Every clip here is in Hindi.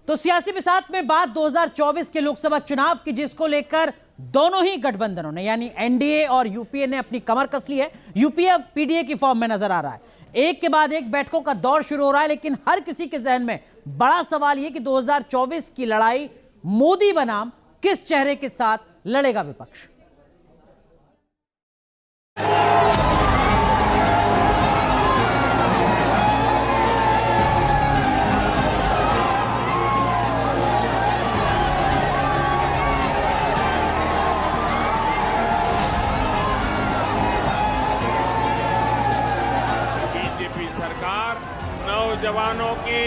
तो सियासी बिसात में बात 2024 के लोकसभा चुनाव की, जिसको लेकर दोनों ही गठबंधनों ने यानी एनडीए और यूपीए ने अपनी कमर कस ली है। यूपीए अब पीडीए की फॉर्म में नजर आ रहा है। एक के बाद एक बैठकों का दौर शुरू हो रहा है, लेकिन हर किसी के जहन में बड़ा सवाल यह कि 2024 की लड़ाई मोदी बनाम किस चेहरे के साथ लड़ेगा विपक्ष। सरकार नौजवानों की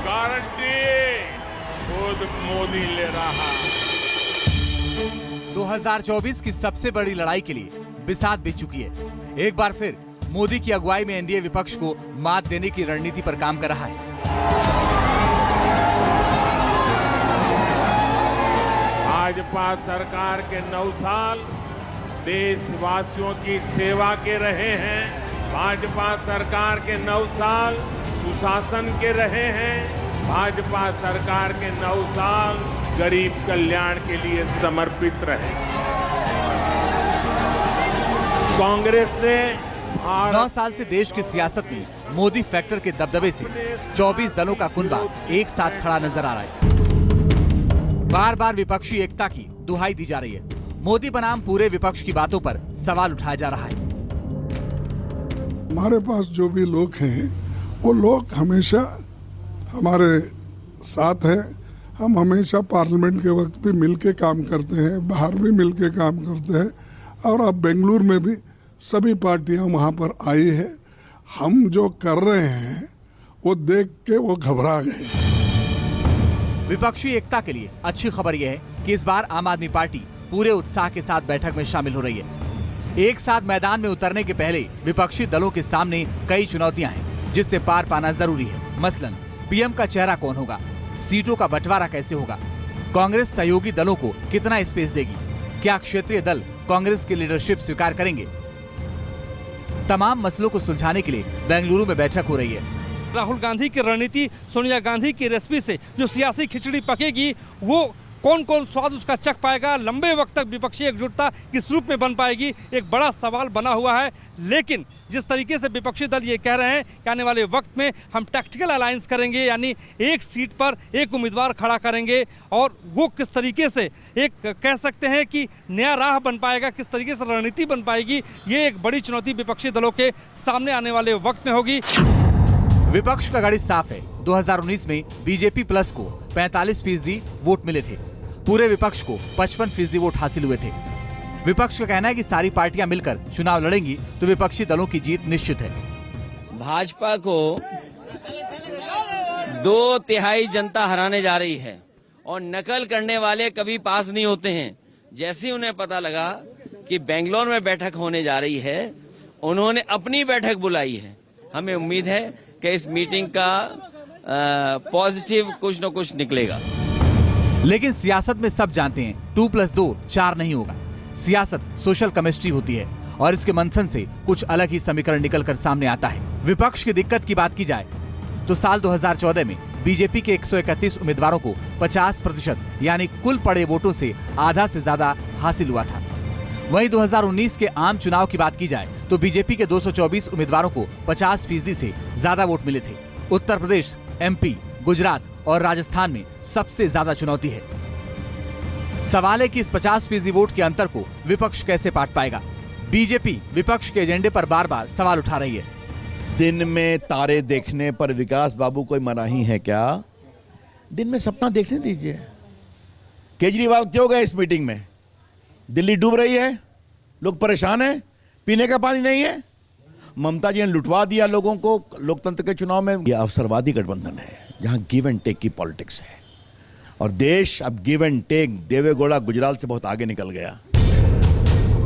गारंटी खुद मोदी ले रहा है। 2024 की सबसे बड़ी लड़ाई के लिए बिसात बीत चुकी है। एक बार फिर मोदी की अगुवाई में एनडीए विपक्ष को मात देने की रणनीति पर काम कर रहा है। भाजपा सरकार के 9 साल देशवासियों की सेवा के रहे हैं। भाजपा सरकार के 9 साल सुशासन के रहे हैं। भाजपा सरकार के 9 साल गरीब कल्याण के लिए समर्पित रहे। कांग्रेस ने 9 साल से देश की सियासत में मोदी फैक्टर के दबदबे से 24 दलों का कुनबा एक साथ खड़ा नजर आ रहा है। बार बार विपक्षी एकता की दुहाई दी जा रही है। मोदी बनाम पूरे विपक्ष की बातों पर सवाल उठाया जा रहा है। हमारे पास जो भी लोग हैं वो लोग हमेशा हमारे साथ हैं। हम हमेशा पार्लियामेंट के वक्त भी मिलके काम करते हैं, बाहर भी मिलके काम करते हैं और अब बेंगलुरु में भी सभी पार्टियां वहां पर आई है। हम जो कर रहे हैं वो देख के वो घबरा गए। विपक्षी एकता के लिए अच्छी खबर यह है कि इस बार आम आदमी पार्टी पूरे उत्साह के साथ बैठक में शामिल हो रही है। एक साथ मैदान में उतरने के पहले विपक्षी दलों के सामने कई चुनौतियां हैं, जिससे पार पाना जरूरी है। मसलन पीएम का चेहरा कौन होगा, सीटों का बंटवारा कैसे होगा, कांग्रेस सहयोगी दलों को कितना स्पेस देगी, क्या क्षेत्रीय दल कांग्रेस की लीडरशिप स्वीकार करेंगे। तमाम मसलों को सुलझाने के लिए बेंगलुरु में बैठक हो रही है। राहुल गांधी की रणनीति, सोनिया गांधी की रेसिपी से जो सियासी खिचड़ी पकेगी वो कौन कौन स्वाद उसका चख पाएगा, लंबे वक्त तक विपक्षी एकजुटता किस रूप में बन पाएगी, एक बड़ा सवाल बना हुआ है। लेकिन जिस तरीके से विपक्षी दल ये कह रहे हैं कि आने वाले वक्त में हम टैक्टिकल अलायंस करेंगे, यानी एक सीट पर एक उम्मीदवार खड़ा करेंगे, और वो किस तरीके से एक कह सकते हैं कि नया राह बन पाएगा, किस तरीके से रणनीति बन पाएगी, ये एक बड़ी चुनौती विपक्षी दलों के सामने आने वाले वक्त में होगी। विपक्ष का गाड़ी साफ है। 2019 में बीजेपी प्लस को 45% वोट मिले थे। पूरे विपक्ष को 55% वोट हासिल हुए थे। विपक्ष का कहना है कि सारी पार्टियां मिलकर चुनाव लड़ेंगी तो विपक्षी दलों की जीत निश्चित है। भाजपा को 2/3 जनता हराने जा रही है और नकल करने वाले कभी पास नहीं होते हैं। जैसे ही उन्हें पता लगा कि बेंगलोर में बैठक होने जा रही है, उन्होंने अपनी बैठक बुलाई है। हमें उम्मीद है कि इस मीटिंग का पॉजिटिव कुछ न कुछ निकलेगा। लेकिन सियासत में सब जानते हैं 2+2 4 नहीं होगा। सियासत सोशल केमिस्ट्री होती है और इसके मंथन से कुछ अलग ही समीकरण निकलकर सामने आता है। विपक्ष की दिक्कत की बात की जाए तो साल 2014 में बीजेपी के 131 उम्मीदवारों को 50% यानी कुल पड़े वोटों से आधा से ज्यादा हासिल हुआ था। वहीं 2019 के आम चुनाव की बात की जाए तो बीजेपी के 224 उम्मीदवारों को 50% से ज्यादा वोट मिले थे। उत्तर प्रदेश, एमपी, गुजरात और राजस्थान में सबसे ज्यादा चुनौती है। सवाल है कि इस 50% वोट के अंतर को विपक्ष कैसे पाट पाएगा। बीजेपी विपक्ष के एजेंडे पर बार बार सवाल उठा रही है। दिन में तारे देखने पर विकास बाबू कोई मनाही है क्या? दिन में सपना देखने दीजिए। केजरीवाल क्यों गए इस मीटिंग में? दिल्ली डूब रही है, लोग परेशान हैं, पीने का पानी नहीं है। ममता जी ने लुटवा दिया लोगों को लोकतंत्र के चुनाव में। यह अवसरवादी गठबंधन है जहां गिव एंड टेक की पॉलिटिक्स है और देश अब give and take, Deve Gowda Gujarat से बहुत आगे निकल गया।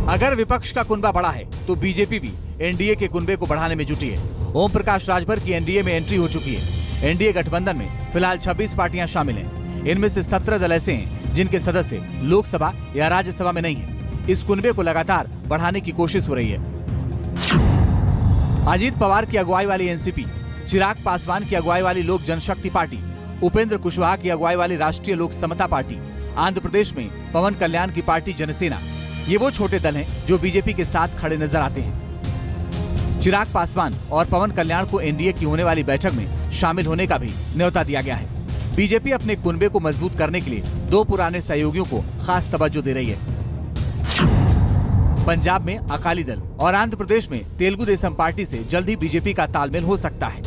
अगर विपक्ष का कुनबा बड़ा है तो बीजेपी भी एनडीए के कुनबे को बढ़ाने में जुटी है। ओम प्रकाश राजभर की एनडीए में एंट्री हो चुकी है। एनडीए गठबंधन में फिलहाल 26 पार्टियां शामिल हैं। इनमें से 17 दल ऐसे हैं जिनके सदस्य लोकसभा या राज्यसभा में नहीं है। इस कुनबे को लगातार बढ़ाने की कोशिश हो रही है। अजीत पवार की अगुवाई वाली एनसीपी, चिराग पासवान की अगुवाई वाली लोक जनशक्ति पार्टी उपेंद्र कुशवाहा की अगुवाई वाली राष्ट्रीय लोक समता पार्टी, आंध्र प्रदेश में पवन कल्याण की पार्टी जनसेना, ये वो छोटे दल हैं जो बीजेपी के साथ खड़े नजर आते हैं। चिराग पासवान और पवन कल्याण को एनडीए की होने वाली बैठक में शामिल होने का भी न्योता दिया गया है। बीजेपी अपने कुनबे को मजबूत करने के लिए दो पुराने सहयोगियों को खास तवज्जो दे रही है। पंजाब में अकाली दल और आंध्र प्रदेश में तेलुगु देशम पार्टी से जल्द ही बीजेपी का तालमेल हो सकता है।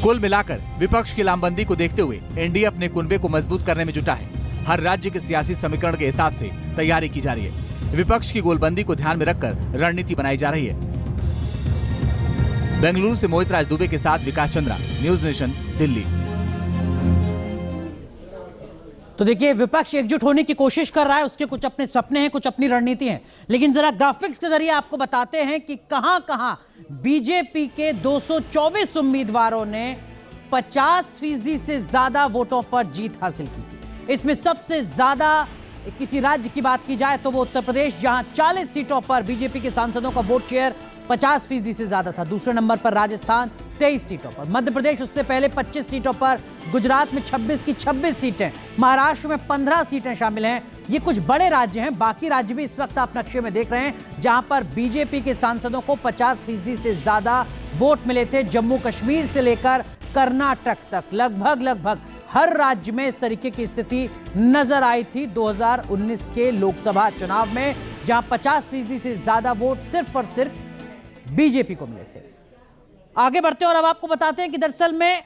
कुल मिलाकर विपक्ष की लामबंदी को देखते हुए एनडीए अपने कुनबे को मजबूत करने में जुटा है। हर राज्य के सियासी समीकरण के हिसाब से तैयारी की जा रही है। विपक्ष की गोलबंदी को ध्यान में रखकर रणनीति बनाई जा रही है। बेंगलुरु से मोहित राज दुबे के साथ विकास चंद्रा, न्यूज नेशन, दिल्ली। तो देखिए, विपक्ष एकजुट होने की कोशिश कर रहा है, उसके कुछ अपने सपने हैं, कुछ अपनी रणनीति हैं, लेकिन जरा ग्राफिक्स के जरिए आपको बताते हैं कि कहां-कहां बीजेपी के 224 उम्मीदवारों ने 50% से ज्यादा वोटों पर जीत हासिल की थी। इसमें सबसे ज्यादा किसी राज्य की बात की जाए तो वो उत्तर प्रदेश, जहां 40 सीटों पर बीजेपी के सांसदों का वोट शेयर 50% से ज्यादा था। दूसरे नंबर पर राजस्थान 23 सीटों पर, मध्य प्रदेश उससे पहले 25 सीटों पर, गुजरात में 26 की 26 सीटें, महाराष्ट्र में 15 सीटें शामिल हैं। ये कुछ बड़े राज्य हैं, बाकी राज्य भी इस वक्त आप नक्शे में देख रहे हैं जहां पर बीजेपी के सांसदों को 50% से ज्यादा वोट मिले थे। जम्मू कश्मीर से लेकर कर्नाटक तक लगभग हर राज्य में इस तरीके की स्थिति नजर आई थी 2019 के लोकसभा चुनाव में, जहां 50% से ज्यादा वोट सिर्फ और सिर्फ बीजेपी को मिले थे। आगे बढ़ते और अब आपको बताते हैं कि दरअसल में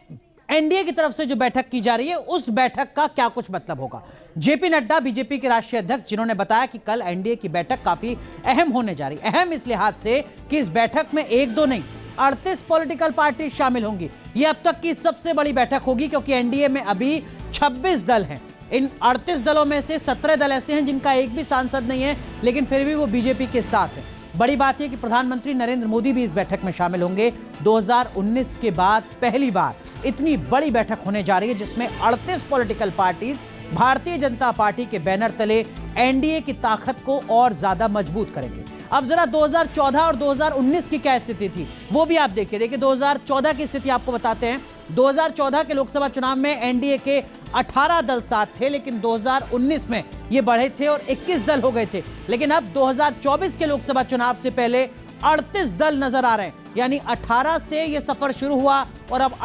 एनडीए की तरफ से जो बैठक की जा रही है, उस बैठक का क्या कुछ मतलब होगा। जेपी नड्डा, बीजेपी के राष्ट्रीय अध्यक्ष, जिन्होंने बताया कि कल एनडीए की बैठक काफी अहम होने जा रही है। अहम इस लिहाज से कि इस बैठक में 1-2 नहीं 38 पॉलिटिकल पार्टी शामिल होंगी। यह अब तक की सबसे बड़ी बैठक होगी, क्योंकि एनडीए में अभी 26 दल हैं। इन 38 दलों में से 17 दल ऐसे हैं जिनका एक भी सांसद नहीं है, लेकिन फिर भी वो बीजेपी के साथ है। बड़ी बात यह कि प्रधानमंत्री नरेंद्र मोदी भी इस बैठक में शामिल होंगे। 2019 के बाद पहली बार इतनी बड़ी बैठक होने जा रही है, जिसमें 38 political parties Bharatiya Janata party के बैनर तले एनडीए की ताकत को और ज्यादा मजबूत करेंगे। अब जरा 2014 और 2019 की क्या स्थिति थी वो भी आप देखिए 2014 की स्थिति आपको बताते हैं। 2014 के लोकसभा चुनाव में एनडीए के 18 दल साथ थे, लेकिन 2019 में ये बढ़े थे और 21 दल हो गए थे। लेकिन अब 2024 के लोकसभा चुनाव से पहले 38 दल नजर आ रहे हैं, यानी 18 से ये सफर शुरू हुआ और अब